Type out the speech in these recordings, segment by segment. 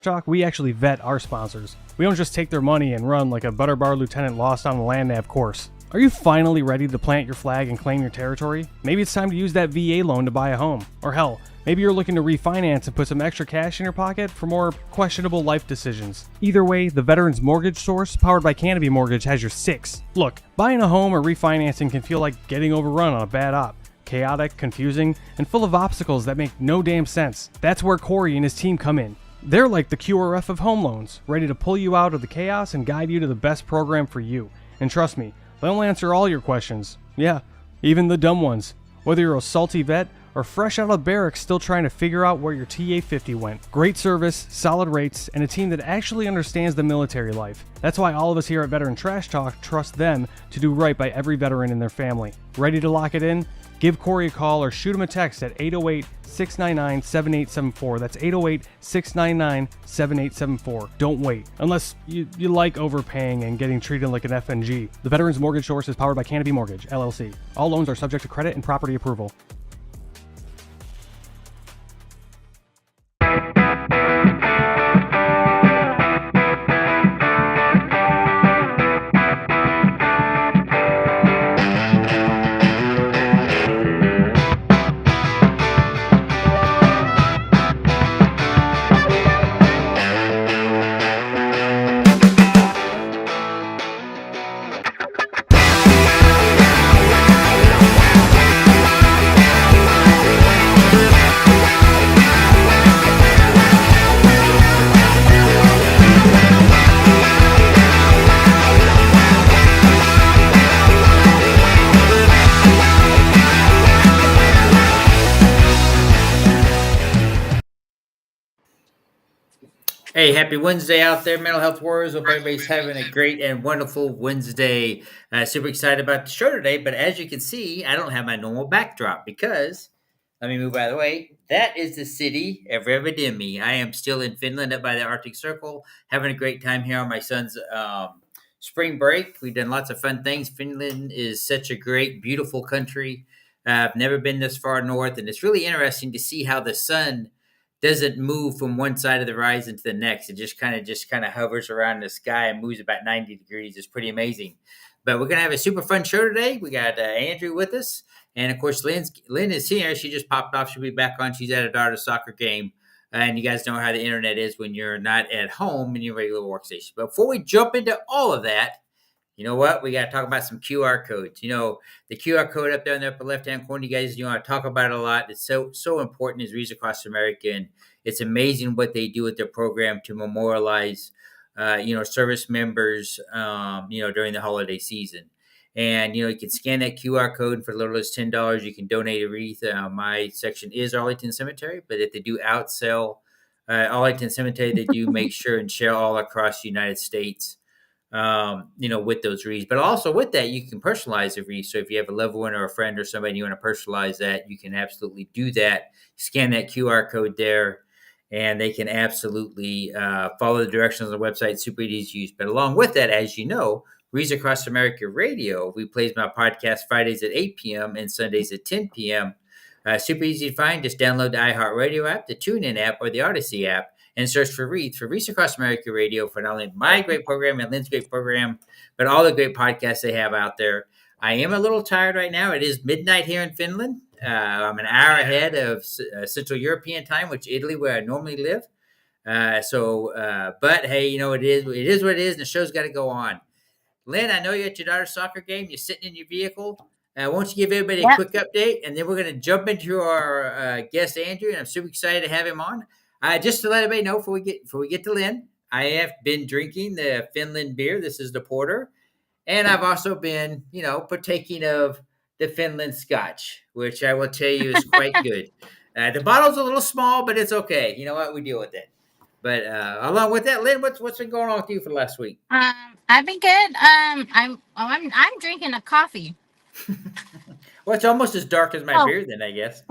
Chalk, we actually vet our sponsors. We don't just take their money and run like a Butterbar lieutenant lost on the land nav course. Are you finally ready to plant your flag and claim your territory? Maybe it's time to use that VA loan to buy a home. Or hell, maybe you're looking to refinance and put some extra cash in your pocket for more questionable life decisions. Either way, the Veterans Mortgage Source, powered by Canopy Mortgage, has your six. Look, buying a home or refinancing can feel like getting overrun on a bad op. Chaotic, confusing, and full of obstacles that make no damn sense. That's where Corey and his team come in. They're like the QRF of home loans, ready to pull you out of the chaos and guide you to the best program for you. And trust me, they'll answer all your questions. Yeah, even the dumb ones. Whether you're a salty vet or fresh out of barracks still trying to figure out where your TA-50 went. Great service, solid rates, and a team that actually understands the military life. That's why all of us here at Veteran Trash Talk trust them to do right by every veteran and their family. Ready to lock it in? Give Corey a call or shoot him a text at 808-699-7874. That's 808-699-7874. Don't wait. Unless you like overpaying and getting treated like an FNG. The Veterans Mortgage Source is powered by Canopy Mortgage, LLC. All loans are subject to credit and property approval. Hey, happy Wednesday out there, mental health warriors. Hope everybody's having a great and wonderful Wednesday. Super excited about the show today, but as you can see, I don't have my normal backdrop because, let me move out of the way, that is the city of Rovaniemi. I am still in Finland up by the Arctic Circle, having a great time here on my son's spring break. We've done lots of fun things. Finland is such a great, beautiful country. I've never been this far north, and it's really interesting to see how the sun doesn't move from one side of the horizon to the next. It just kind of hovers around the sky and moves about 90 degrees. It's pretty amazing. But we're gonna have a super fun show today. We got Andrew with us, and of course Lynn is here. She just popped off. She'll be back on. She's at a daughter's soccer game, and you guys know how the internet is when you're not at home in your regular workstation. But before we jump into all of that, you know what? We got to talk about some QR codes. You know, the QR code up there in the upper left-hand corner, you guys, I talk about it a lot. It's so important as Reads Across America, and it's amazing what they do with their program to memorialize, service members, during the holiday season. And, you can scan that QR code, and for as little as $10, you can donate a wreath. My section is Arlington Cemetery, but if they do outsell Arlington Cemetery, they do make sure and share all across the United States. With those wreaths. But also with that, you can personalize the wreath. So if you have a loved one or a friend or somebody, you want to personalize that, you can absolutely do that. Scan that QR code there, and they can absolutely follow the directions on the website. Super easy to use. But along with that, as you know, Reads Across America Radio, we play my podcast Fridays at 8 p.m. and Sundays at 10 p.m. Super easy to find. Just download the iHeartRadio app, the TuneIn app, or the Odyssey app, and search for Reads Across America Radio for not only my great program and Lynn's great program, but all the great podcasts they have out there. I am a little tired right now. It is midnight here in Finland. I'm an hour ahead of Central European time, which is Italy, where I normally live. But hey, it is what it is, and the show's got to go on. Lynn, I know you're at your daughter's soccer game. You're sitting in your vehicle. Won't you give everybody a quick update, and then we're going to jump into our guest, Andrew, and I'm super excited to have him on. Just to let everybody know before we get to Lynn, I have been drinking the Finland beer. This is the porter, and I've also been, partaking of the Finland Scotch, which I will tell you is quite good. The bottle's a little small, but it's okay. You know what? We deal with it. But along with that, Lynn, what's been going on with you for the last week? I've been good. I'm drinking a coffee. Well, it's almost as dark as my beer, then, I guess.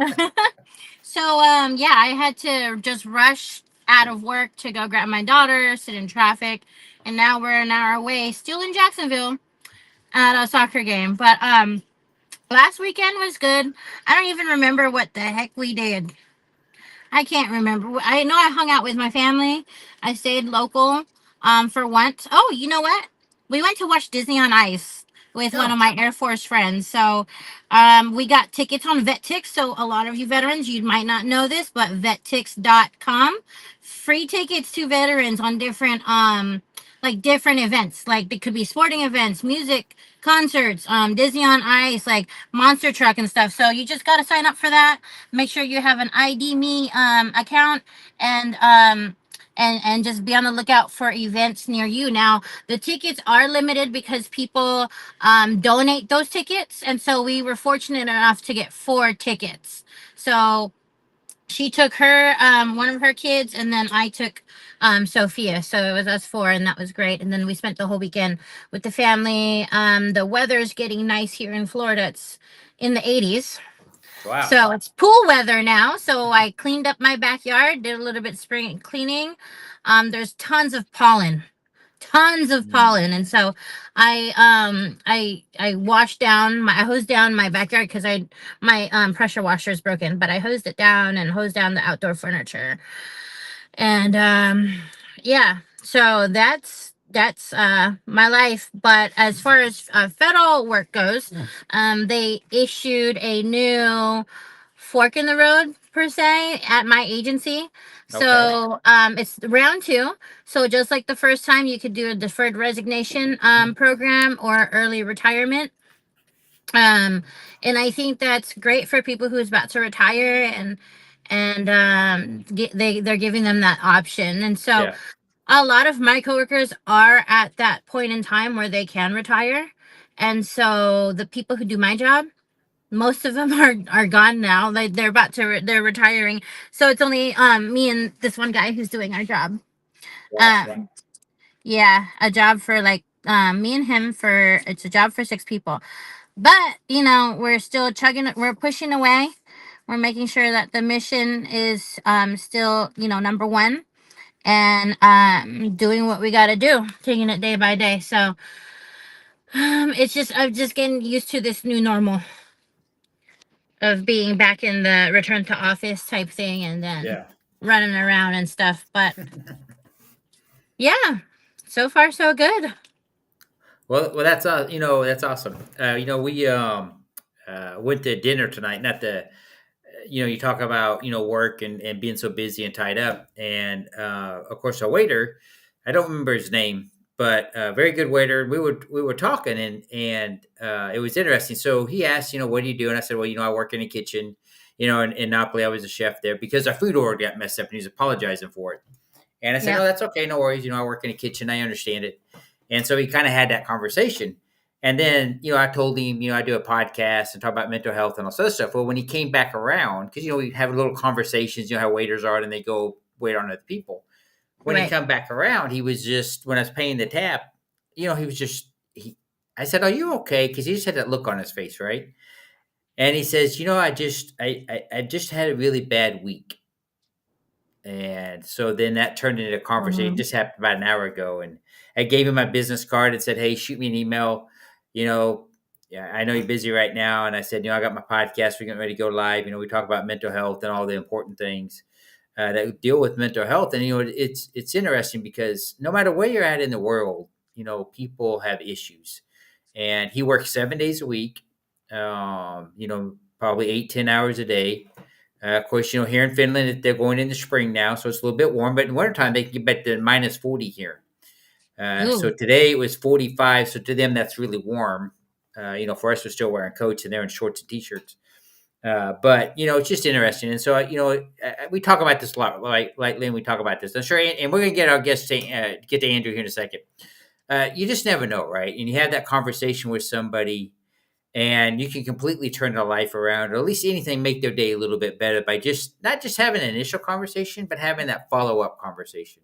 So, I had to just rush out of work to go grab my daughter, sit in traffic, and now we're an hour away, still in Jacksonville, at a soccer game. But last weekend was good. I don't even remember what the heck we did. I can't remember. I know I hung out with my family. I stayed local for once. Oh, you know what? We went to watch Disney on Ice with one No. of my Air Force friends. So we got tickets on VetTix. So a lot of you veterans, you might not know this, but vettix.com. Free tickets to veterans on different like different events. Like it could be sporting events, music, concerts, Disney on Ice, like monster truck and stuff. So you just gotta sign up for that. Make sure you have an ID Me account, and and just be on the lookout for events near you. Now the tickets are limited because people donate those tickets, and so we were fortunate enough to get 4 tickets. So she took her one of her kids, and then I took Sophia. So it was us 4, and that was great. And then we spent the whole weekend with the family. The weather's getting nice here in Florida. It's in the 80s. Wow. So it's pool weather now. So I cleaned up my backyard, did a little bit spring cleaning. There's tons of Mm. pollen, and so I washed down I hosed down my backyard because I my pressure washer is broken, but I hosed it down and hosed down the outdoor furniture. And yeah, so that's my life. But as far as federal work goes, they issued a new fork in the road per se at my agency. Okay. So it's round 2. So just like the first time, you could do a deferred resignation program or early retirement. um and I think that's great for people who's about to retire, and they're giving them that option. And so Yeah. a lot of my coworkers are at that point in time where they can retire. And so the people who do my job, most of them are gone now. Like they're about to they're retiring. So it's only me and this one guy who's doing our job. Wow. um yeah, a job for like me and him, for it's a job for 6 people. But we're still chugging, we're pushing away. We're making sure that the mission is still number one, and doing what we got to do, taking it day by day. So it's just I'm just getting used to this new normal of being back in the return to office type thing, and then Yeah. running around and stuff. But yeah, so far so good. Well, that's that's awesome. We went to dinner tonight. Not the you talk about work and being so busy and tied up, and of course our waiter, I don't remember his name, but very good waiter. We were talking, and it was interesting. So he asked, what do you do? And I said, well, I work in the kitchen. In Napoli, I was a chef there because our food order got messed up, and he's apologizing for it. And I said, Yeah. no, that's okay, no worries. I work in the kitchen, I understand it. And so we kind of had that conversation. And then, I told him, I do a podcast and talk about mental health and all sorts of stuff. Well, when he came back around, because, we have little conversations, how waiters are, and they go wait on other people. When he Right. come back around, he was just, when I was paying the tab, he was just, I said, are you okay? Because he just had that look on his face, right? And he says, I just had a really bad week. And so then that turned into a conversation. It Mhm. just happened about an hour ago. And I gave him my business card and said, hey, shoot me an email. Yeah, I know you're busy right now. And I said, I got my podcast. We're getting ready to go live. We talk about mental health and all the important things that deal with mental health. And, it's interesting because no matter where you're at in the world, people have issues. And he works 7 days a week, probably 8, 10 hours a day. Of course, here in Finland, they're going into spring now, so it's a little bit warm. But in wintertime, they can get back to minus 40 here. So Ooh. today it was 45. So to them, that's really warm. For us, we're still wearing coats and they're in shorts and t-shirts. But it's just interesting. And so we talk about this a lot, like Lynn. We talk about this. I'm sure, and we're gonna get our guest to get to Andrew here in a second. You just never know, right? And you have that conversation with somebody, and you can completely turn their life around, or at least anything, make their day a little bit better by just not just having an initial conversation, but having that follow-up conversation.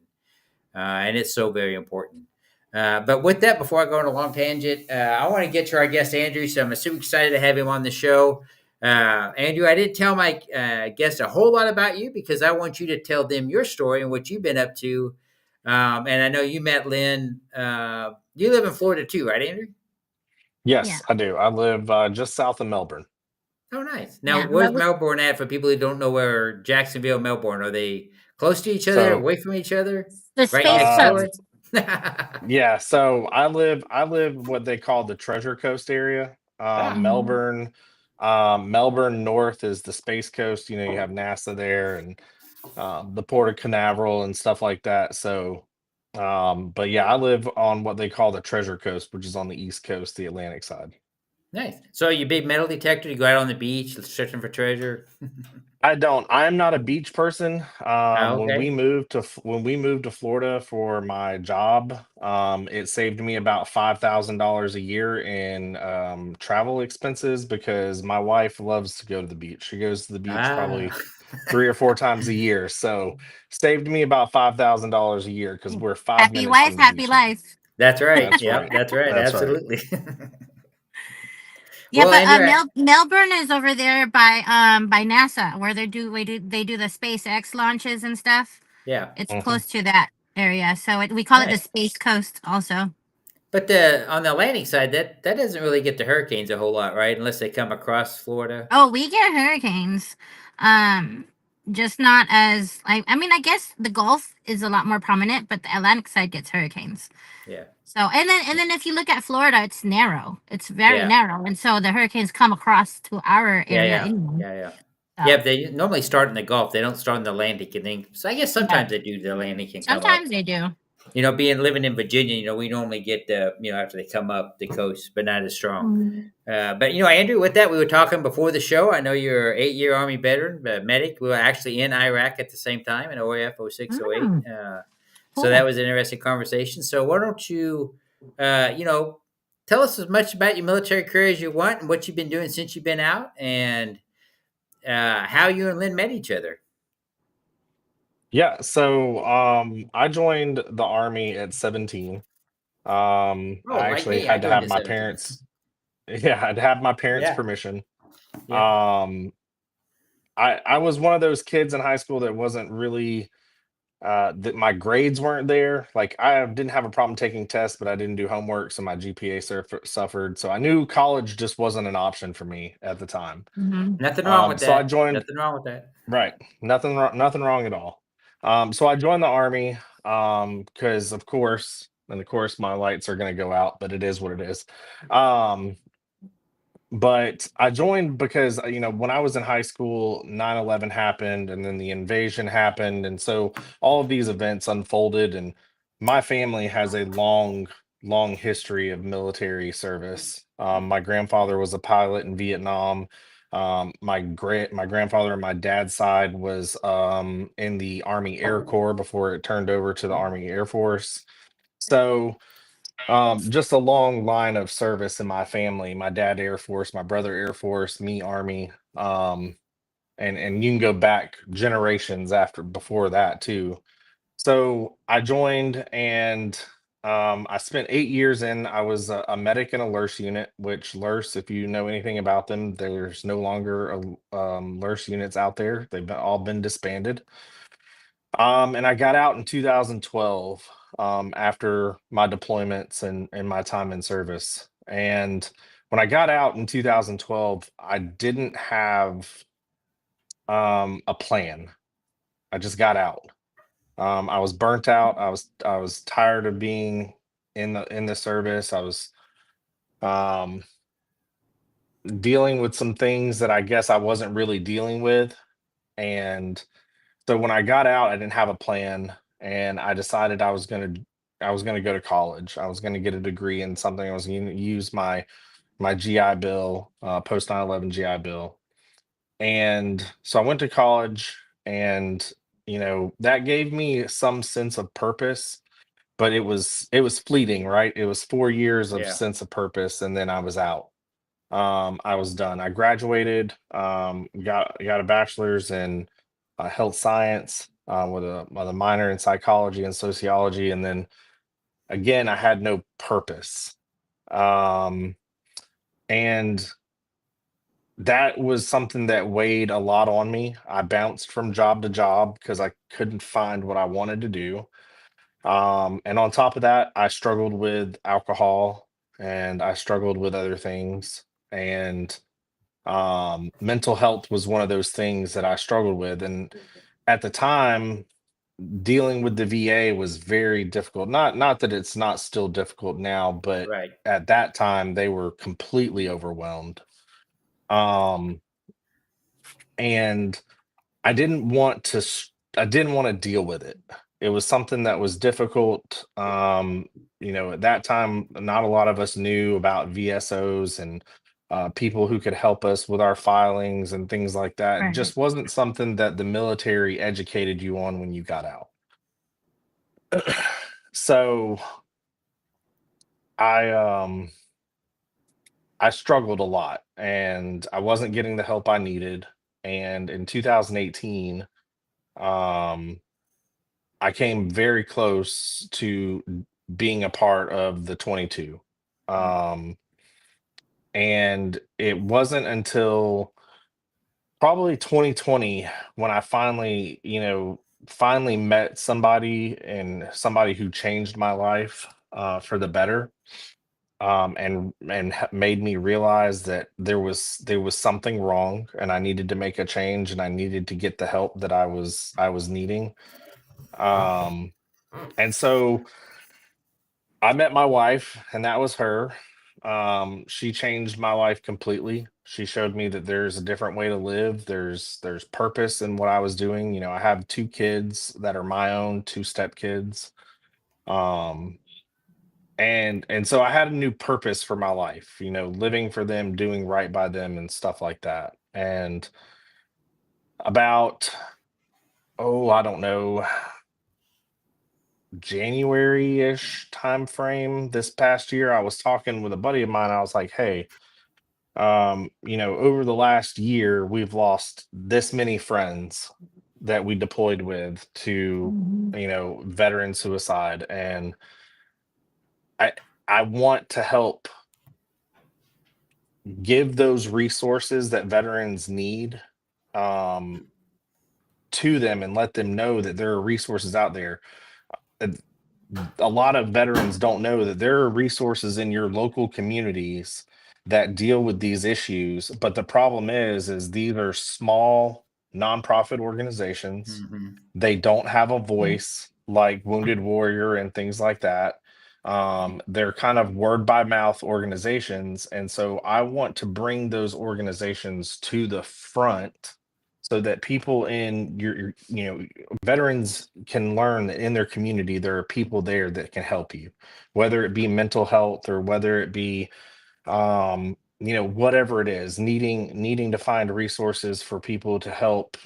And it's so very important. But with that, before I go on a long tangent, I want to get to our guest Andrew. So I'm super excited to have him on the show. Andrew, I didn't tell my guests a whole lot about you because I want you to tell them your story and what you've been up to. And I know you met Lynn. You live in Florida too, right, Andrew? Yeah. Yes, I do. I live just south of Melbourne. Oh, nice. Now, Yeah, where's Melbourne at for people who don't know where Jacksonville, Melbourne? Are they close to each other, So, away from each other, the right Space next door? um, Coast. yeah, so I live what they call the Treasure Coast area. Ah, Mhm. Melbourne North is the Space Coast. You know, you have NASA there and the Port of Canaveral and stuff like that. So, but yeah, I live on what they call the Treasure Coast, which is on the East Coast, the Atlantic side. nice. So you big metal detector? You go out on the beach searching for treasure? I don't. I'm not a beach person. Ah, When we okay. moved to Florida for my job, it saved me about $5,000 a year in travel expenses because my wife loves to go to the beach. She goes to the beach Ah, probably 3 or 4 times a year. So saved me about $5,000 a year because we're five Happy minutes wife, from the happy beach now. life. that's right. That's Yep, right. that's right. That's right. Absolutely. Yeah, Well, but Andrew, Melbourne is over there by NASA, where they do the SpaceX launches and stuff. yeah, It's Mhm. close to that area, so we call it the nice. Space Coast also. But the on the Atlantic side, that doesn't really get to hurricanes a whole lot, right? Unless they come across Florida. Oh, we get hurricanes. Um, just not as I mean, I guess the Gulf is a lot more prominent, but the Atlantic side gets hurricanes. Yeah, So and then if you look at Florida, it's narrow. It's very yeah, narrow, and so the hurricanes come across to our yeah, area yeah, anyway. yeah, yeah. Yeah, So but they normally start in the Gulf. They don't start in the Atlantic, and then. So I guess yeah, sometimes they do. The Atlantic can come up. sometimes they do. Being living in Virginia, we normally get after they come up the coast, but not as strong. Mm. But Andrew, with that, we were talking before the show. I know you're an 8-year Army veteran, medic. We were actually in Iraq at the same time in OAF 0608. Mm, So that cool. was an interesting conversation. So why don't you, tell us as much about your military career as you want and what you've been doing since you've been out, and how you and Lynn met each other. Yeah. So I joined the army at 17. Oh, I like actually me, I had to joined have at my 17. parents. Yeah, I'd have my parents' Yeah, permission. yeah. Um, I was one of those kids in high school that wasn't really that my grades weren't there. Like I didn't have a problem taking tests, but I didn't do homework, so my GPA suffered. So I knew college just wasn't an option for me at the time. Hmm. Nothing wrong with So I that. joined. Nothing wrong with that. Right, nothing wrong at all. So I joined the army because of course my lights are going to go out, but it is what it is. Um, but I joined because when I was in high school, 9/11 happened and then the invasion happened, and so all of these events unfolded, and my family has a long history of military service. My grandfather was a pilot in Vietnam. My grandfather on my dad's side was in the Army Air Corps before it turned over to the Army Air Force. So just a long line of service in my family. My dad Air Force, my brother Air Force, me Army. And you can go back generations after before that too. So I joined and I spent 8 years in. I was a medic in a LURS unit, which LURS, if you know anything about them, there's no longer LURS units out there. All been disbanded. And I got out in 2012 after my deployments and my time in service. And when I got out in 2012, I didn't have a plan. I just got out. I was burnt out. I was tired of being in the service. I was um, dealing with some things that I guess I wasn't really dealing with. And so when I got out, I didn't have a plan, and I decided I was gonna go to college. I was gonna get a degree in something. I was gonna use my GI Bill, post 9/11 GI Bill, and so I went to college, and that gave me some sense of purpose, but it was fleeting, right? It was 4 years of Yeah. sense of purpose, and then I was out. I was done. I graduated, got a bachelor's in health science with a minor in psychology and sociology, and then again, I had no purpose, um, and that was something that weighed a lot on me. I bounced from job to job because I couldn't find what I wanted to do. And on top of that, I struggled with alcohol and I struggled with other things. And Mental health was one of those things that I struggled with. And at the time, dealing with the VA was very difficult. Not that it's not still difficult now, but Right. at that time they were completely overwhelmed. Um, and I didn't want to deal with it. It was something that was difficult. At that time, not a lot of us knew about VSOs and people who could help us with our filings and things like that. It Right. just wasn't something that the military educated you on when you got out. So I I struggled a lot and I wasn't getting the help I needed. And in 2018, um, I came very close to being a part of the 22. Um, and it wasn't until probably 2020 when I finally met somebody and somebody who changed my life for the better. Made me realize that there was something wrong and I needed to make a change and I needed to get the help that I was needing. Um, and so I met my wife, and that was her. She changed my life completely. She showed me that there's a different way to live. There's purpose in what I was doing. I have two kids that are my own, two step kids. Um, and so I had a new purpose for my life, living for them, doing right by them and stuff like that. And about, oh, I don't know, January-ish time frame this past year, I was talking with a buddy of mine. I was like, hey, over the last year, we've lost this many friends that we deployed with to, Mhm. veteran suicide. And I I want to help give those resources that veterans need um to them and let them know that there are resources out there. Uh, a lot of veterans don't know that there are resources in your local communities that deal with these issues, but the problem is these are small nonprofit organizations. Hmm. They don't have a voice like Wounded Warrior and things like that. They're kind of word by mouth organizations, and so I want to bring those organizations to the front so that people in veterans can learn that in their community there are people there that can help you, whether it be mental health or whether it be whatever it is, needing to find resources for people to help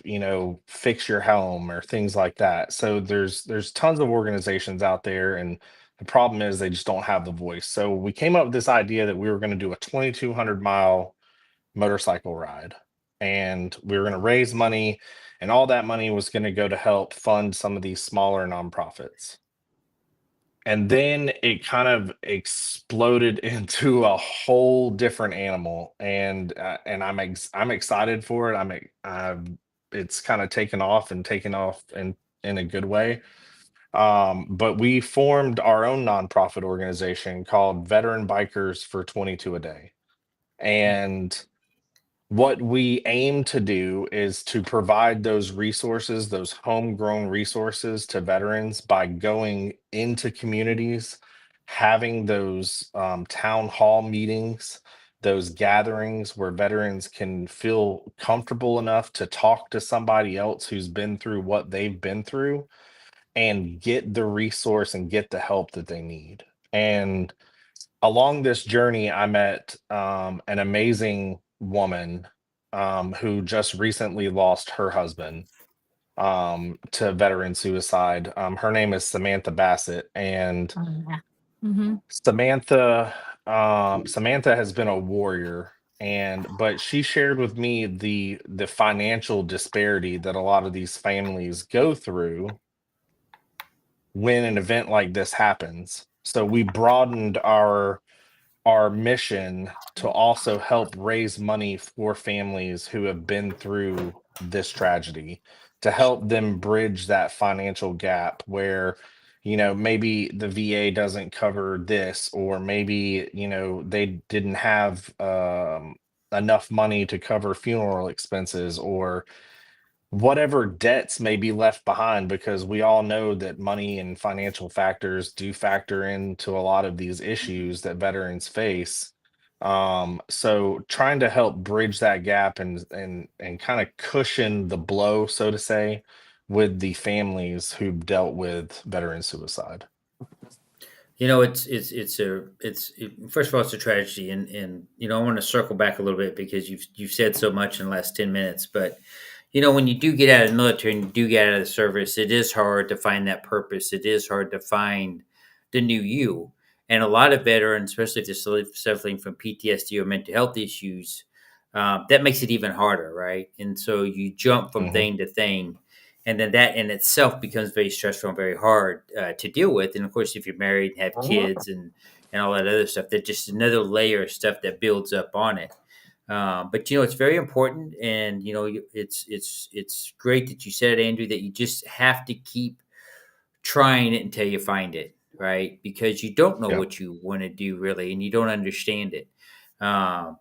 fix your home or things like that. So there's tons of organizations out there, and the problem is they just don't have the voice. So we came up with this idea that we were going to do a 2200-mile motorcycle ride, and we were going to raise money, and all that money was going to go to help fund some of these smaller nonprofits. And then it kind of exploded into a whole different animal, and I'm excited for it. It's kind of taken off in a good way. But we formed our own nonprofit organization called Veteran Bikers for 22 a Day. And what we aim to do is to provide those resources, those homegrown resources to veterans by going into communities, having those town hall meetings, those gatherings where veterans can feel comfortable enough to talk to somebody else who's been through what they've been through and get the resource and get the help that they need. And along this journey, I met an amazing woman who just recently lost her husband to veteran suicide. Her name is Samantha Bassett, and Oh, yeah. Mm-hmm. Samantha has been a warrior, but she shared with me the financial disparity that a lot of these families go through when an event like this happens. So we broadened our mission to also help raise money for families who have been through this tragedy, to help them bridge that financial gap where maybe the VA doesn't cover this, or maybe they didn't have enough money to cover funeral expenses or whatever debts may be left behind, because we all know that money and financial factors do factor into a lot of these issues that veterans face. So trying to help bridge that gap and kind of cushion the blow, so to say, with the families who've dealt with veteran suicide. You know, first of all, it's a tragedy, and I want to circle back a little bit because you've said so much in the last 10 minutes. But when you do get out of the military and you do get out of the service, it is hard to find that purpose. It is hard to find the new you, and a lot of veterans, especially if they're suffering from PTSD or mental health issues, that makes it even harder, right? And so you jump from Mhm. thing to thing, and then that in itself becomes very stressful and very hard to deal with. And of course, if you're married and have kids and all that other stuff, that's just another layer of stuff that builds up on it. But it's very important, and it's great that you said, Andrew, that you just have to keep trying it until you find it, right? Because you don't know Yeah. what you want to do really, and you don't understand it.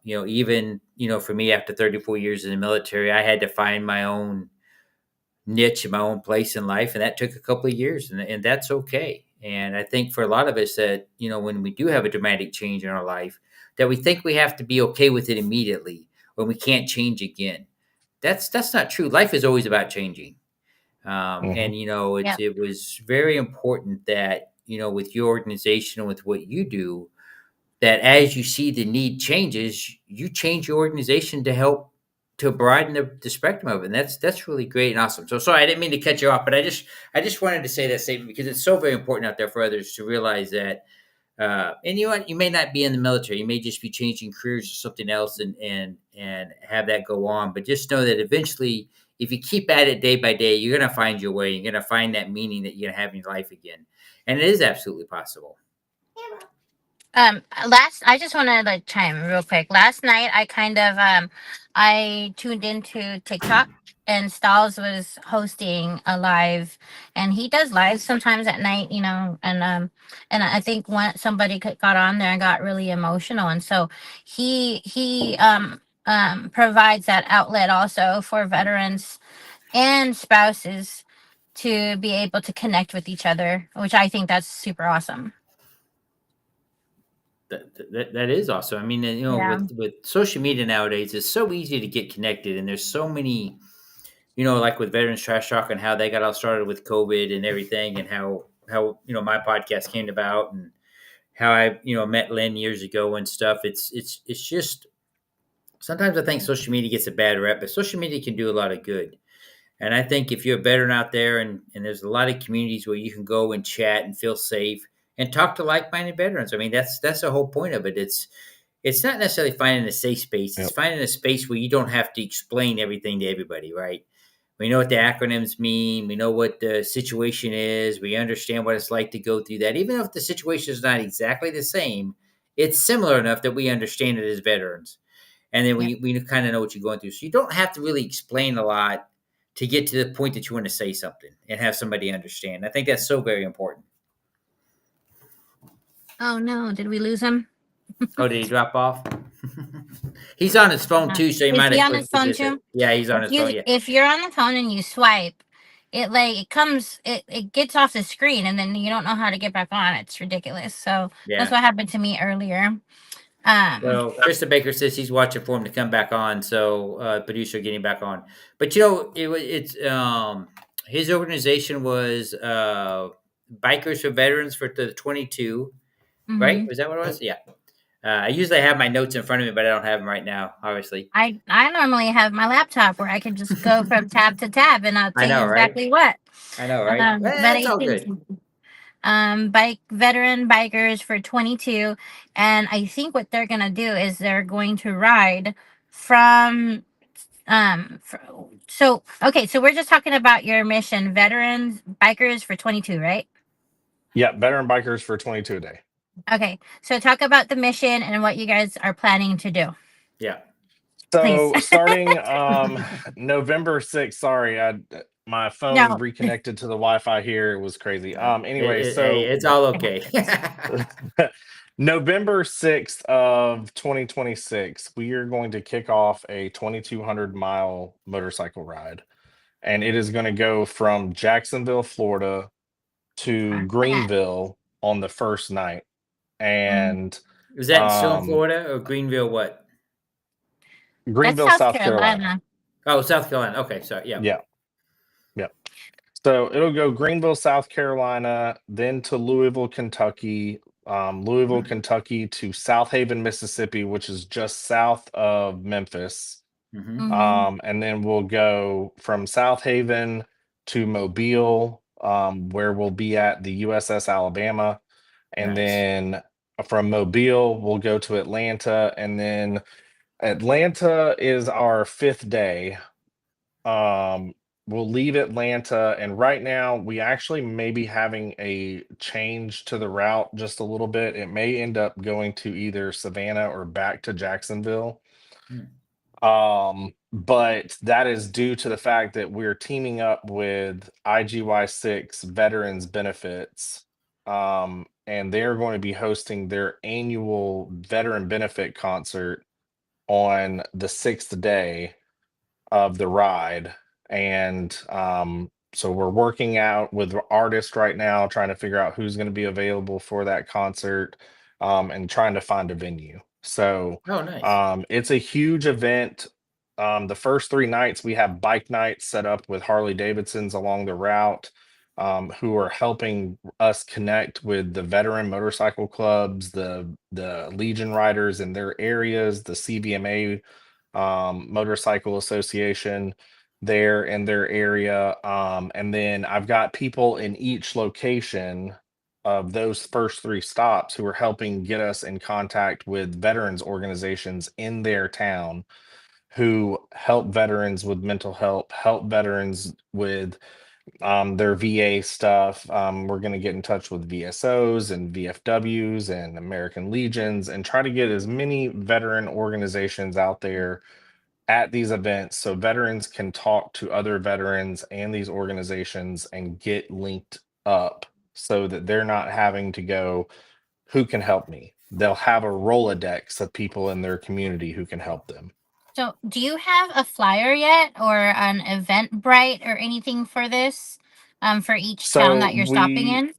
Even for me, after 34 years in the military, I had to find my own niche, my own place in life, and that took a couple of years, and that's okay. And I think for a lot of us that when we do have a dramatic change in our life, that we think we have to be okay with it immediately when we can't change again. That's not true. Life is always about changing. Mhm. And Yeah. it was very important that with your organization and with what you do, that as you see the need changes, you change your organization to help to broaden the spectrum of it. And that's really great and awesome. So sorry, I didn't mean to cut you off, but I just wanted to say that statement because it's so very important out there for others to realize that. And you may not be in the military, you may just be changing careers or something else, and have that go on. But just know that eventually, if you keep at it day by day, you're gonna find your way. You're gonna find that meaning that you're gonna have in your life again, and it is absolutely possible. Last I just want to like chime real quick. Last night I kind of I tuned into TikTok, and Stalls was hosting a live, and he does live sometimes at night, and I think when somebody got on there and got really emotional, and so he provides that outlet also for veterans and spouses to be able to connect with each other, which I think that's super awesome. That is awesome. I mean, Yeah. with social media nowadays, it's so easy to get connected, and there's so many, like with Veterans Trash Talk and how they got all started with COVID and everything, and how my podcast came about, and how I met Lynn years ago and stuff. It's just sometimes I think social media gets a bad rep, but social media can do a lot of good. And I think if you're a veteran out there, and there's a lot of communities where you can go and chat and feel safe and talk to like-minded veterans. I mean, that's the whole point of it. It's not necessarily finding a safe space. It's Yep. finding a space where you don't have to explain everything to everybody, right? We know what the acronyms mean. We know what the situation is. We understand what it's like to go through that. Even if the situation is not exactly the same, it's similar enough that we understand it as veterans. And then Yeah. we kind of know what you're going through. So you don't have to really explain a lot to get to the point that you want to say something and have somebody understand. I think that's so very important. Oh no, did we lose him? Oh, did he drop off? He's on his phone too, so he Is might he have on his clicked to phone visit. too? Yeah, he's on his phone. Yeah, If you're on the phone and you swipe, it gets off the screen, and then you don't know how to get back on. It's ridiculous. So that's yeah. what happened to me earlier. Well, Krista Baker says he's watching for him to come back on. So producer getting back on. But it's his organization was Bikers for Veterans for the 22. Right? Mhm. Was that what it was? Yeah. I usually have my notes in front of me, but I don't have them right now. Obviously, I normally have my laptop where I can just go from tab to tab, and I'll I tell you know, right? exactly what. I know, right? But It's I all think good. bike veteran bikers for 22, and I think what they're gonna do is they're going to ride from fr- so okay, so we're just talking about your mission, veterans bikers for 22, right? Yeah, veteran bikers for 22 a day. Okay, so talk about the mission and what you guys are planning to do, Yeah. please. So starting November 6th, sorry, my phone No. reconnected to the Wi-Fi here. It was crazy. Anyway, Hey, so it's all okay. November 6th of 2026, we are going to kick off a 2,200-mile motorcycle ride. And it is going to go from Jacksonville, Florida to Yeah. Greenville on the first night. And Is that still in um, Florida or Greenville? What? That's Greenville, South South Carolina. Carolina. Oh, South Carolina. Okay, sorry. Yeah. Yeah. Yeah. So it'll go Greenville, South Carolina, then to Louisville, Kentucky, Louisville, Kentucky to South Haven, Mississippi, which is just south of Memphis. Mm-hmm. And then we'll go from South Haven to Mobile, where we'll be at the USS Alabama. And Nice. then from Mobile, we'll go to Atlanta. And then Atlanta is our 5th day. We'll leave Atlanta, and right now we actually may be having a change to the route just a little bit. It may end up going to either Savannah or back to Jacksonville. But that is due to the fact that we're teaming up with IGY6 Veterans Benefits. And they're going to be hosting their annual veteran benefit concert on the 6th day of the ride. And so we're working out with artists right now, trying to figure out who's going to be available for that concert, and trying to find a venue. So Oh, nice. it's a huge event. The first 3 nights we have bike nights set up with Harley Davidsons along the route, who are helping us connect with the veteran motorcycle clubs, the Legion riders in their areas, the CVMA motorcycle association there in their area. And then I've got people in each location of those first 3 stops who are helping get us in contact with veterans organizations in their town who help veterans with mental health, help veterans with their VA stuff. We're going to get in touch with VSOs and VFWs and American Legions and try to get as many veteran organizations out there at these events so veterans can talk to other veterans and these organizations and get linked up so that they're not having to go, who can help me? They'll have a Rolodex of people in their community who can help them. So, do you have a flyer yet, or an Eventbrite, or anything for this, for each town So that you're stopping in?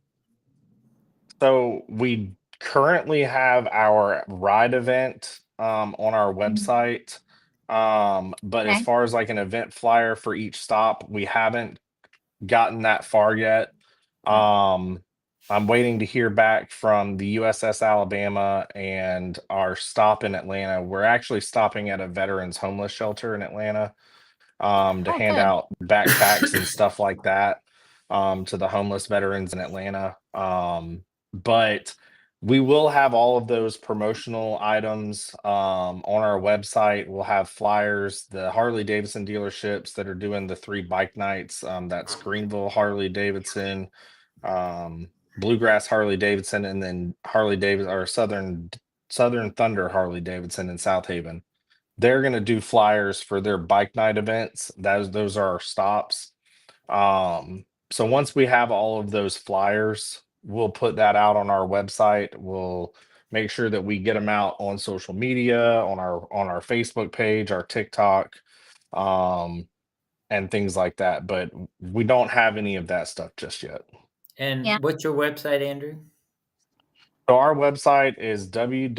we currently have our ride event on our website. But as Okay. far as like an event flyer for each stop, we haven't gotten that far yet. Um, I'm waiting to hear back from the USS Alabama and our stop in Atlanta. We're actually stopping at a veterans homeless shelter in Atlanta, to Oh, hand good. out backpacks and stuff like that, to the homeless veterans in Atlanta. But we will have all of those promotional items on our website. We'll have flyers, the Harley Davidson dealerships that are doing the 3 bike nights. That's Greenville Harley Davidson, Bluegrass Harley Davidson, and then Harley Davidson or Southern Thunder Harley Davidson in South Haven. They're going to do flyers for their bike night events. Those are our stops. So once we have all of those flyers, we'll put that out on our website. We'll make sure that we get them out on social media, on our Facebook page, our TikTok, um, and things like that. But we don't have any of that stuff just yet. And Yeah. what's your website, Andrew? So our website is www.vb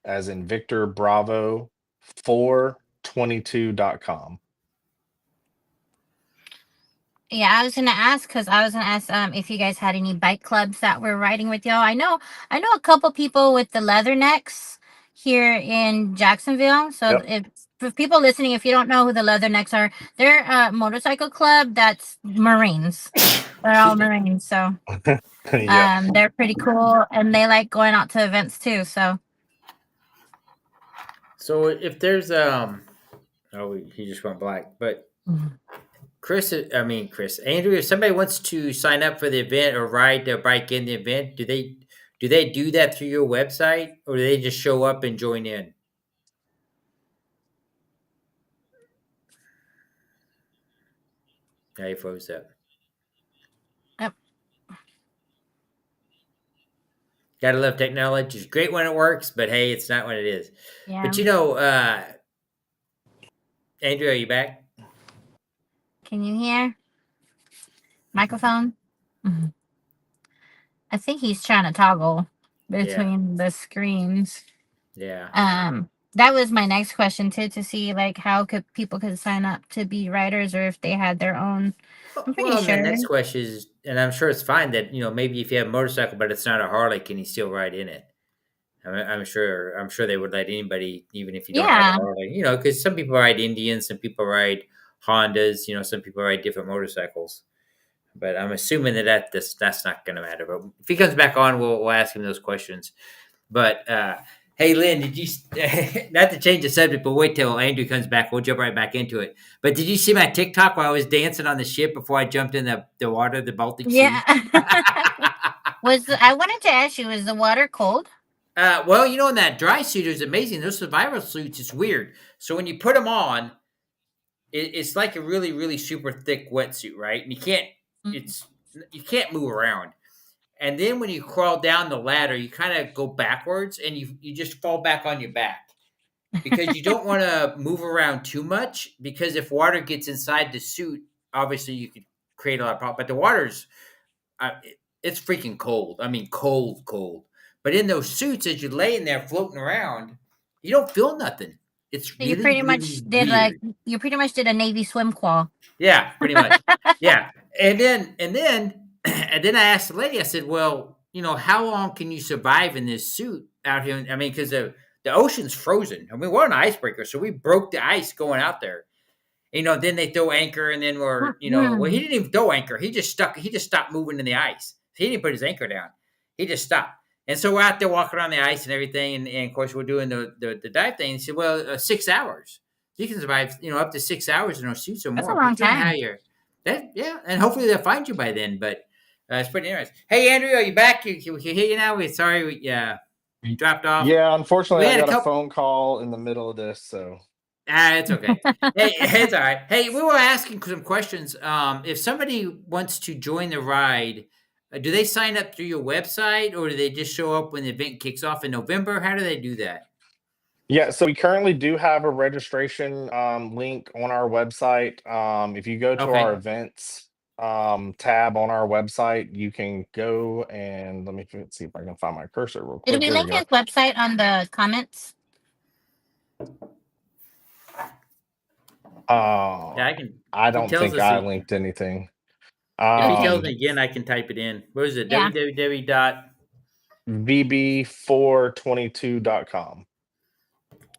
as in Victor Bravo 422.com. Yeah, I was gonna ask if you guys had any bike clubs that were riding with y'all. I know a couple people with the Leathernecks here in Jacksonville. So Yep. if for people listening, if you don't know who the Leathernecks are, they're a motorcycle club that's Marines. They're all Excuse me. Marines, so Yep. they're pretty cool, and they like going out to events too. So So if there's oh, he just went black. But Chris, Andrew, if somebody wants to sign up for the event or ride their bike in the event, do they do that through your website, or do they just show up and join in? Yeah, he froze up. Yep. Gotta love technology. It's great when it works, but hey, it's not when it is. Yeah. But Andrew, are you back? Can you hear? Microphone? Mhm. I think he's trying to toggle between the screens. Yeah. That was my next question too, to see like how could people could sign up to be riders, or if they had their own. I'm pretty Well, the sure. next question is, and I'm sure it's fine that maybe if you have a motorcycle but it's not a Harley, can you still ride in it? I'm sure they would let anybody, even if you don't have a Yeah. Harley. Because some people ride Indians, some people ride Hondas. Some people ride different motorcycles. But I'm assuming that's not going to matter. But if he comes back on, we'll ask him those questions. But hey, Lynn, did you not to change the subject, but wait till Andrew comes back. We'll jump right back into it. But did you see my TikTok while I was dancing on the ship before I jumped in the water, the Baltic Yeah. Sea? I wanted to ask you, is the water cold? Well, in that dry suit is amazing. Those survival suits, it's weird. So when you put them on, it's like a really, really super thick wetsuit, right? And you can't move around. And then when you crawl down the ladder, you kind of go backwards and you just fall back on your back because you don't want to move around too much, because if water gets inside the suit, obviously you could create a lot of problems. But the water's it's freaking cold. I mean, cold, cold. But in those suits, as you're laying there floating around, you don't feel nothing. It's So you really, pretty really much weird. did a Navy swim qual. Yeah, pretty much. Yeah. And then I asked the lady, I said, well, how long can you survive in this suit out here? I mean, because the ocean's frozen. I mean, we're on an icebreaker, so we broke the ice going out there. Then they throw anchor, and then well, he didn't even throw anchor. He just stopped moving in the ice. He didn't put his anchor down. He just stopped. And so we're out there walking around the ice and everything. And of course, we're doing the dive thing. He said, well, 6 hours. You can survive, up to 6 hours in those suits or That's more. a long Depending on how time. yeah. And hopefully they'll find you by then. But it's pretty interesting. Hey, Andrew, are you back? We can hear you now. Sorry, we dropped off. Yeah, unfortunately, We I had a got a couple. phone call in the middle of this, so It's okay. Hey, it's all right. Hey, we were asking some questions. If somebody wants to join the ride, do they sign up through your website, or do they just show up when the event kicks off in November? How do they do that? yeah. So we currently do have a registration link on our website. If you go to our Okay. events tab on our website, you can go and let me see if I can find my cursor real Did quick. we There we link go. his website on the comments? Yeah, I can. I If he don't tells think us, I linked anything. if he tells Okay. me again, I can type it in. What is it? Yeah. www dot VB422.com.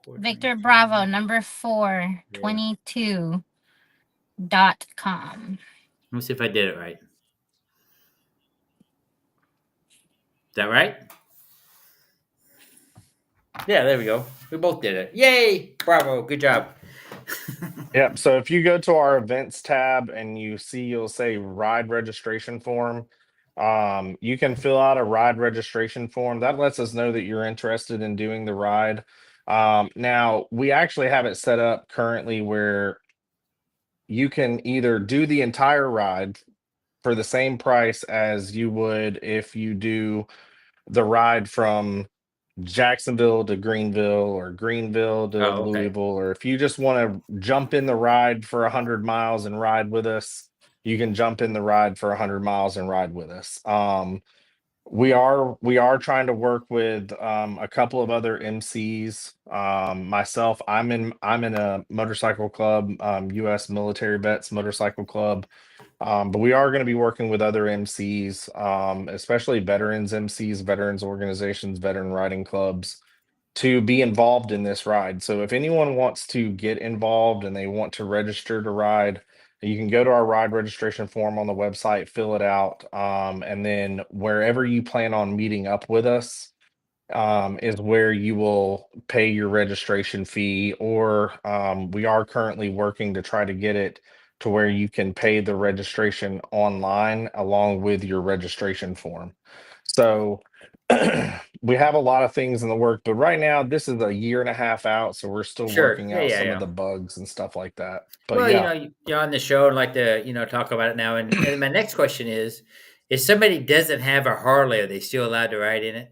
Victor Bravo number 422.com. Let me see if I did it right. Is that right? Yeah, there we go. We both did it. Yay! Bravo. Good job. Yep. So if you go to our events tab and you'll say ride registration form. You can fill out a ride registration form. That lets us know that you're interested in doing the ride. Now we actually have it set up currently where you can either do the entire ride for the same price as you would if you do the ride from Jacksonville to Greenville or Greenville to Oh, okay. Louisville, or if you just want to jump in the ride for 100 miles and ride with us, you can jump in the ride for 100 miles and ride with us. We are trying to work with a couple of other MCs. Myself, I'm in a motorcycle club, U.S. Military Vets Motorcycle Club. But we are going to be working with other MCs, especially veterans MCs, veterans organizations, veteran riding clubs, to be involved in this ride. So if anyone wants to get involved and they want to register to ride, you can go to our ride registration form on the website, fill it out, and then wherever you plan on meeting up with us is where you will pay your registration fee, or we are currently working to try to get it to where you can pay the registration online along with your registration form. So we have a lot of things in the work, but right now this is a year and a half out, so we're still Sure. working Yeah, out yeah, some of yeah. the bugs and stuff like that. But Well, yeah, you're on the show and like to, talk about it now. And my next question is, if somebody doesn't have a Harley, are they still allowed to ride in it?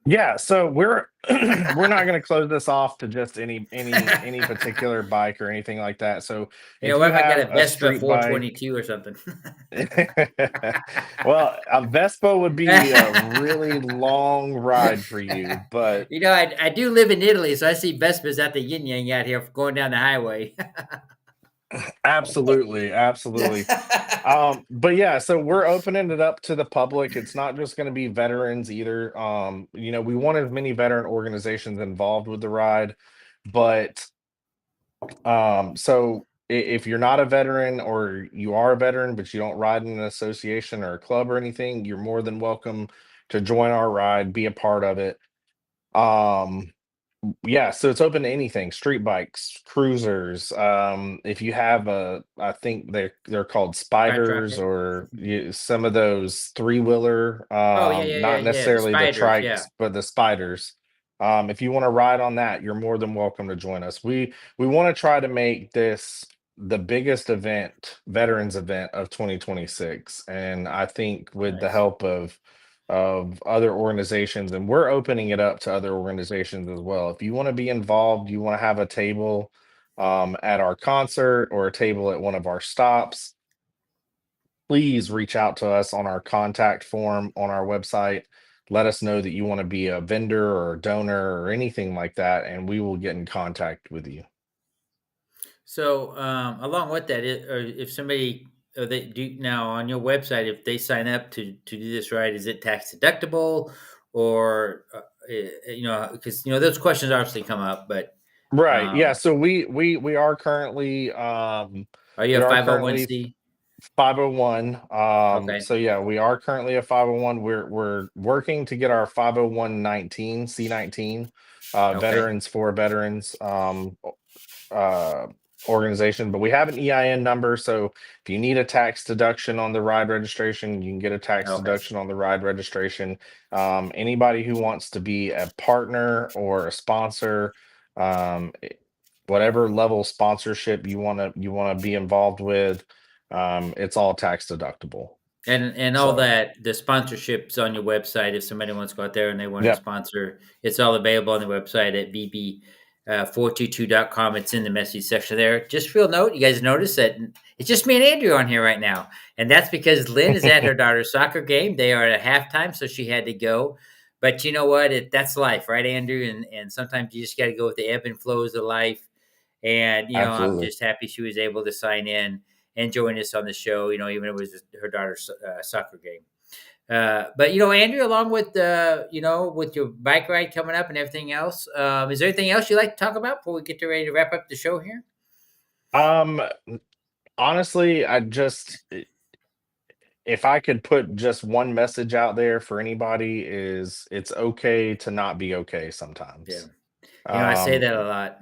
Yeah, so we're we're not going to close this off to just any particular bike or anything like that. So You know, if what you if I got have a a Vespa street bike, 422 or something? well, a Vespa would be a really long ride for you, but You know, I do live in Italy, so I see Vespas at the yin yang out here going down the highway. absolutely, absolutely. But yeah, so we're opening it up to the public. It's not just going to be veterans either. We want as many veteran organizations involved with the ride, but so if you're not a veteran or you are a veteran but you don't ride in an association or a club or anything, you're more than welcome to join our ride, be a part of it. Um, yeah, so it's open to anything, street bikes, cruisers. If you have I think they're called Fire spiders trucker. or some of those three-wheeler, Oh yeah, yeah, yeah, not yeah. The necessarily the spiders, yeah. trikes, but the spiders. If you want to ride on that, you're more than welcome to join us. We want to try to make this the biggest veterans event of 2026, and I think with the Nice. help of other organizations, and we're opening it up to other organizations as well. If you want to be involved, you want to have a table at our concert or a table at one of our stops, please reach out to us on our contact form on our website. Let us know that you want to be a vendor or a donor or anything like that, and we will get in contact with you. So, along with that, or if somebody they do now on your website, if they sign up to do this right, is it tax deductible, or because those questions obviously come up. But Right. Yeah. um, So we are currently are you we a are five hundred one currently c? 501. Okay, So yeah, we are currently a 501. We're working to get our 50119 C19 okay, veterans for veterans uh organization, but we have an EIN number. So if you need a tax deduction on the ride registration, you can get a tax okay. deduction on the ride registration. Anybody who wants to be a partner or a sponsor, um eh, whatever level sponsorship you want to be involved with, it's all tax deductible. And all So, that, the sponsorships on your website, if somebody wants to go out there and they want to yep. sponsor, it's all available on the website at bb422.com. It's in the message section there. Just real note, you guys notice that it's just me and Andrew on here right now. And that's because Lynn is at her daughter's soccer game. They are at halftime, so she had to go. But you know what? That's life, right, Andrew? And sometimes you just got to go with the ebb and flows of life. And I'm Absolutely. just happy she was able to sign in and join us on the show. Even it was her daughter's soccer game. But Andrew, along with with your bike ride coming up and everything else, is there anything else you'd like to talk about before we get ready to wrap up the show here? um Honestly, if I could put just one message out there for anybody, is it's okay to not be okay Yeah, sometimes. I say um that a lot.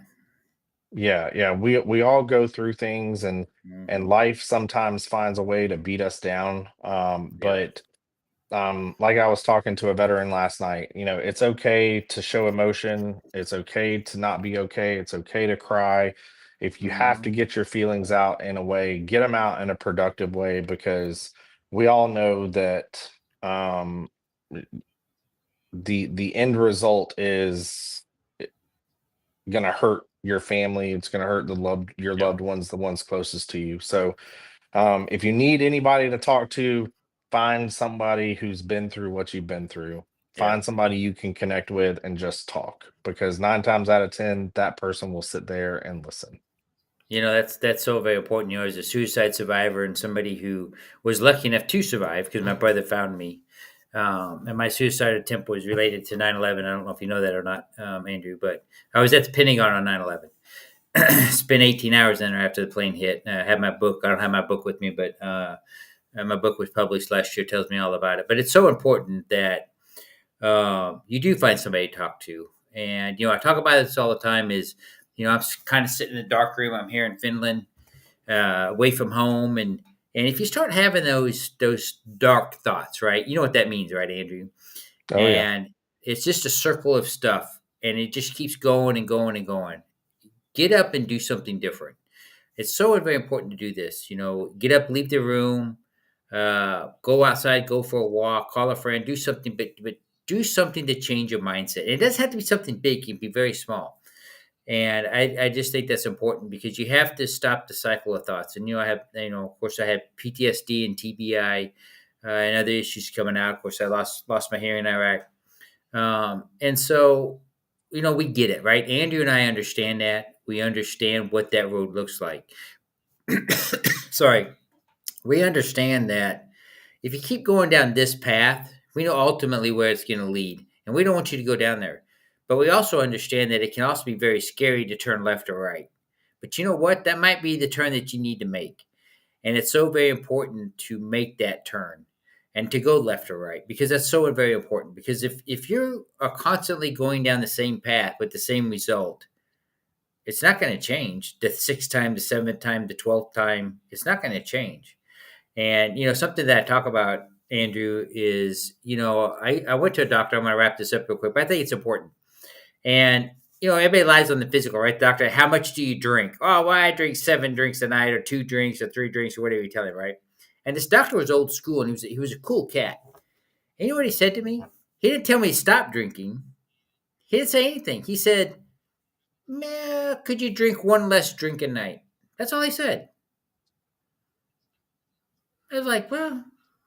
yeah, yeah, we all go through things, and Hmm. life sometimes finds a way to beat us down. Yeah, But like I was talking to a veteran last night, it's okay to show emotion, it's okay to not be okay, it's okay to cry. If you have to hmm, get your feelings out in a way, get them out in a productive way, because we all know that um the end result is gonna hurt your family, it's gonna hurt your yeah, loved ones, the ones closest to you. So if you need anybody to talk to, find somebody who's been through what you've been through. yeah. Find somebody you can connect with and just talk, because 9 times out of 10, that person will sit there and listen. That's so very important. As a suicide survivor and somebody who was lucky enough to survive, because my brother found me, and my suicide attempt was related to 9/11. I don't know if you know that or not, Andrew, but I was at the Pentagon on 9/11. Spent 18 hours in there after the plane hit. I had my book. I don't have my book with me, but my book was published last year. Tells me all about it. But it's so important that you do find somebody to talk to. And I talk about this all the time. Is I'm kind of sitting in a dark room. I'm here in Finland, away from home, and if you start having those dark thoughts, right? You know what that means, right, Andrew? Oh yeah, And it's just a circle of stuff, and it just keeps going and going and going. Get up and do something different. It's so very important to do this. Get up, leave the room, go outside, go for a walk, call a friend, do something, but do something to change your mindset. It doesn't have to be something big; it can be very small. And I just think that's important because you have to stop the cycle of thoughts. And of course, I have PTSD and TBI and other issues coming out. Of course, I lost my hair in Iraq, and so we get it, right? Andrew and I understand that. We understand what that road looks like. Sorry, we understand that if you keep going down this path, we know ultimately where it's going to lead, and we don't want you to go down there. But we also understand that it can also be very scary to turn left or right. But you know what? That might be the turn that you need to make. And it's so very important to make that turn and to go left or right because that's so very important. Because if you are constantly going down the same path with the same result, it's not going to change. The sixth time, the seventh time, the 12th time, it's not going to change. And, something that I talk about, Andrew, is, I went to a doctor. I'm going to wrap this up real quick, but I think it's important. And, everybody lies on the physical, right? Doctor, how much do you drink? Oh, well, I drink 7 drinks a night or 2 drinks or 3 drinks or whatever you tell him, right? And this doctor was old school and he was a cool cat. And you know what he said to me? He didn't tell me to stop drinking. He didn't say anything. He said, could you drink 1 less drink a night? That's all he said. I was like, well,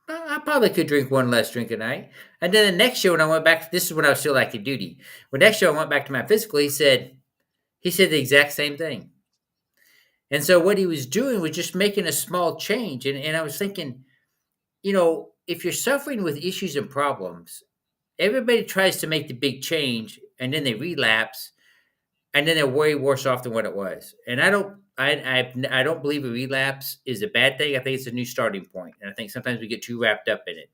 I probably could drink 1 less drink a night. And then the next year when I went back, this is when I was still active duty. When next year I went back to my physical, he said the exact same thing. And so what he was doing was just making a small change. And I was thinking, if you're suffering with issues and problems, everybody tries to make the big change and then they relapse and then they're way worse off than what it was. And I don't believe a relapse is a bad thing. I think it's a new starting point. And I think sometimes we get too wrapped up in it.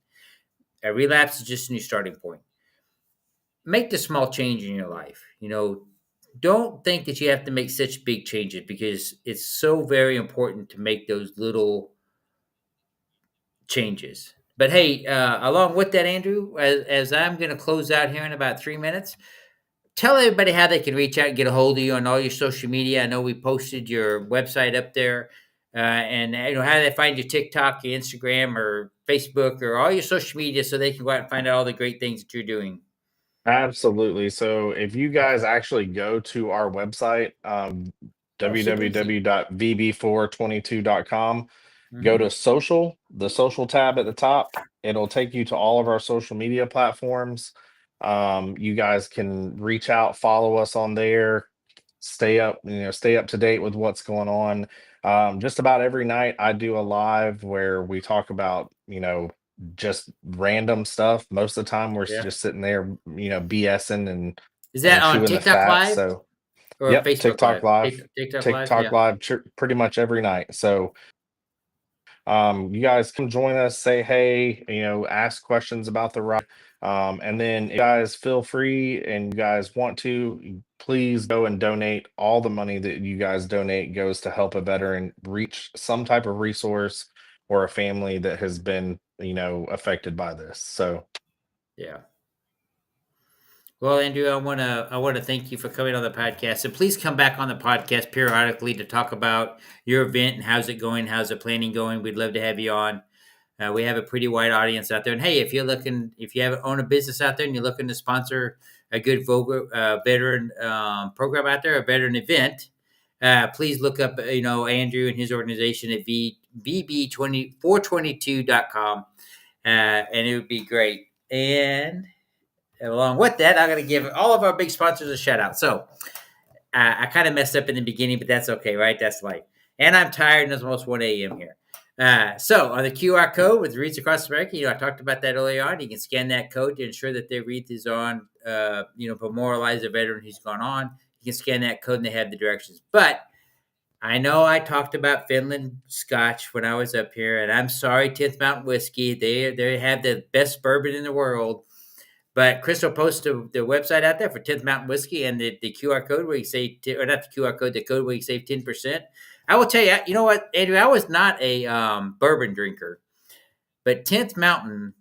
A relapse is just a new starting point. Make the small change in your life. Don't think that you have to make such big changes because it's so very important to make those little changes. But hey, along with that, Andrew, as I'm going to close out here in about 3 minutes, tell everybody how they can reach out and get a hold of you on all your social media. I know we posted your website up there, and how do they find your TikTok, your Instagram, or Facebook, or all your social media so they can go out and find out all the great things that you're doing. Absolutely. So if you guys actually go to our website, Super easy. www.vb422.com, go Mhm. to social, the social tab at the top. It'll take you to all of our social media platforms. You guys can reach out, follow us on there, stay up to date with what's going on. Just about every night I do a live where we talk about, just random stuff. Most of the time we're Yeah. just sitting there, BSing and Is that on chewing the TikTok fat. Live So, or yep, Facebook TikTok Live? live, TikTok Live, TikTok yeah. live, pretty much every night. So, you guys come join us, say hey, ask questions about the ride. And then if you guys feel free and you guys want to, please go and donate. All the money that you guys donate goes to help a veteran reach some type of resource or a family that has been, affected by this. So Yeah. Well, Andrew, I want to thank you for coming on the podcast, and please come back on the podcast periodically to talk about your event and how's it going, how's the planning going. We'd love to have you on. We have a pretty wide audience out there, and hey, if you have own a business out there and you're looking to sponsor a good veteran program out there, a veteran event, please look up Andrew and his organization at vb422.com, and it would be great. And along with that, I'm going to give all of our big sponsors a shout out. So I kind of messed up in the beginning, but that's okay, right? That's life. And I'm tired, and it's almost 1 a.m. here. So on the QR code with Reads Across America, I talked about that earlier on. You can scan that code to ensure that their wreath is on, memorialize a veteran who's gone on. You can scan that code and they have the directions. But I know I talked about Finland Scotch when I was up here, and I'm sorry, 10th Mountain Whiskey. They have the best bourbon in the world. But Chris will post the website out there for 10th Mountain Whiskey and the QR code where you save, or not the QR code, the code where you save 10%. I will tell you, you know what, Andrew, I was not a bourbon drinker, but 10th Mountain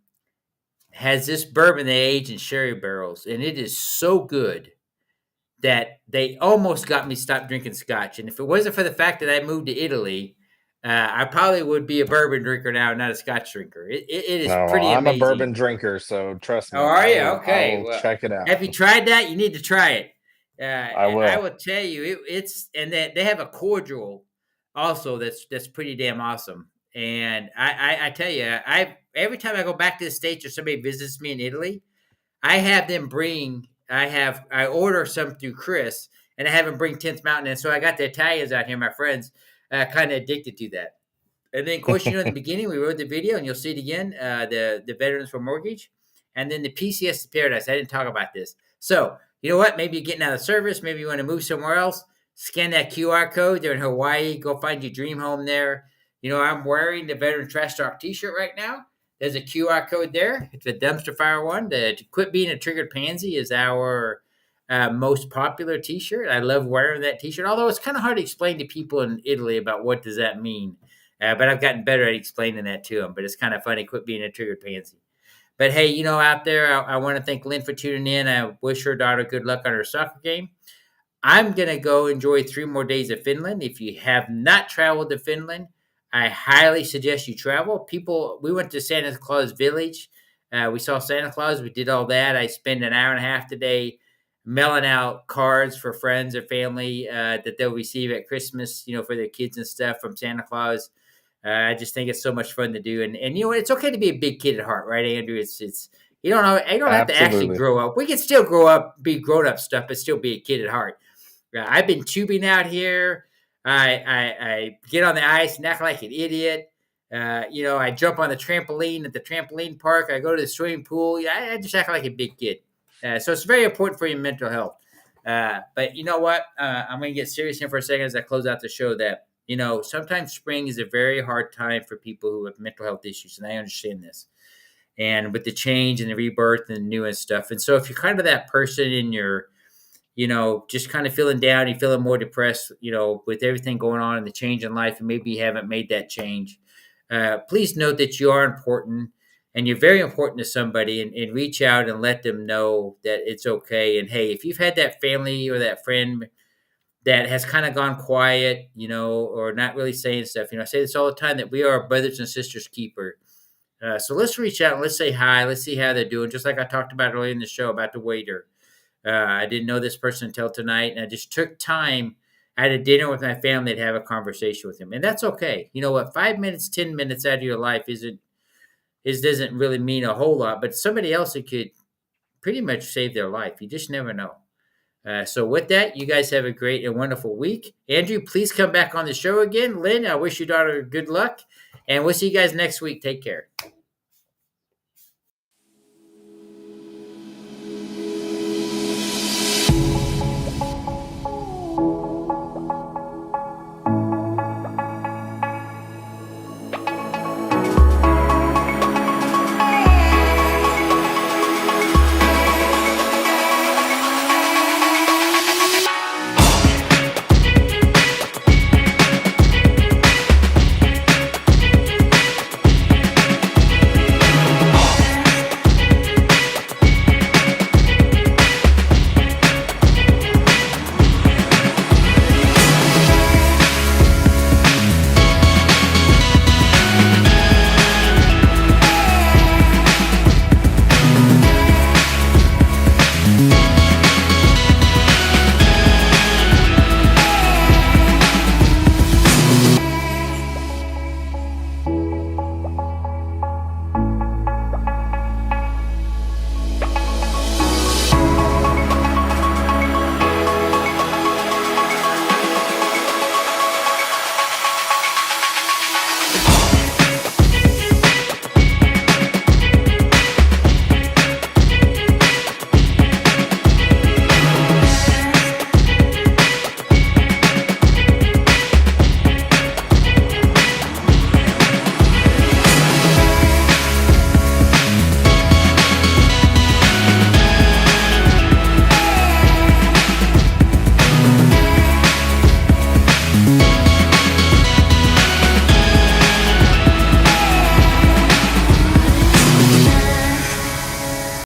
has this bourbon they age in sherry barrels, and it is so good that they almost got me stopped drinking scotch. And if it wasn't for the fact that I moved to Italy, I probably would be a bourbon drinker now, not a Scotch drinker. It is No, pretty I'm a amazing. bourbon drinker, so trust Oh, me, are you? I Okay. will Well, check it out. have you tried that? You need to try it. I And I will. will tell you, it's and they have a cordial also that's pretty damn awesome. And I tell you, I every time I go back to the States or somebody visits me in Italy, I have them bring. I order some through Chris, and I have them bring 10th Mountain. And so I got the Italians out here, my friends, kind of addicted to that. And then, of course, in the beginning, we wrote the video, and you'll see it again. The Veterans for Mortgage, and then the PCS to Paradise. I didn't talk about this. So you know what? Maybe you're getting out of service. Maybe you want to move somewhere else. Scan that QR code. They're in Hawaii. Go find your dream home there. You know, I'm wearing the Veteran Trash Talk T-shirt right now. There's a QR code there. It's a dumpster fire one. The Quit Being a Triggered Pansy is our most popular T-shirt. I love wearing that T-shirt. Although it's kind of hard to explain to people in Italy about what does that mean. But I've gotten better at explaining that to them. But it's kind of funny. Quit being a triggered pansy. But hey, you know, out there, I want to thank Lynn for tuning in. I wish her daughter good luck on her soccer game. I'm going to go enjoy 3 more days of Finland. If you have not traveled to Finland, I highly suggest you travel. We went to Santa Claus Village. We saw Santa Claus. We did all that. I spent an hour and a half today mailing out cards for friends or family that they'll receive at Christmas, you know, for their kids and stuff from Santa Claus. I just think it's so much fun to do, and you know it's okay to be a big kid at heart, right, Andrew? It's you don't know you don't have to actually Absolutely. grow up. We can still grow up, be grown up stuff, but still be a kid at heart. I've been tubing out here. I get on the ice and act like an idiot. You know, I jump on the trampoline at the trampoline park. I go to the swimming pool. I just act like a big kid. So it's very important for your mental health. But you know what? I'm going to get serious here for a second as I close out the show. That you know, sometimes spring is a very hard time for people who have mental health issues, and I understand this. And with the change and the rebirth and the new and stuff, and so if you're kind of that person in your you know, just kind of feeling down, you're feeling more depressed, you know, with everything going on and the change in life, and maybe you haven't made that change. Please note that you are important and you're very important to somebody, and reach out and let them know that it's okay. And hey, if you've had that family or that friend that has kind of gone quiet, you know, or not really saying stuff, you know, I say this all the time that we are brothers and sisters keeper. So let's reach out and let's say hi. Let's see how they're doing. Just like I talked about earlier in the show about the waiter. I didn't know this person until tonight, and I just took time. I had a dinner with my family to have a conversation with him, and that's okay. You know what? 5 minutes, 10 minutes out of your life doesn't really mean a whole lot, but somebody else it could pretty much save their life. You just never know. So with that, you guys have a great and wonderful week. Andrew, please come back on the show again. Lynn, I wish your daughter good luck, and we'll see you guys next week. Take care.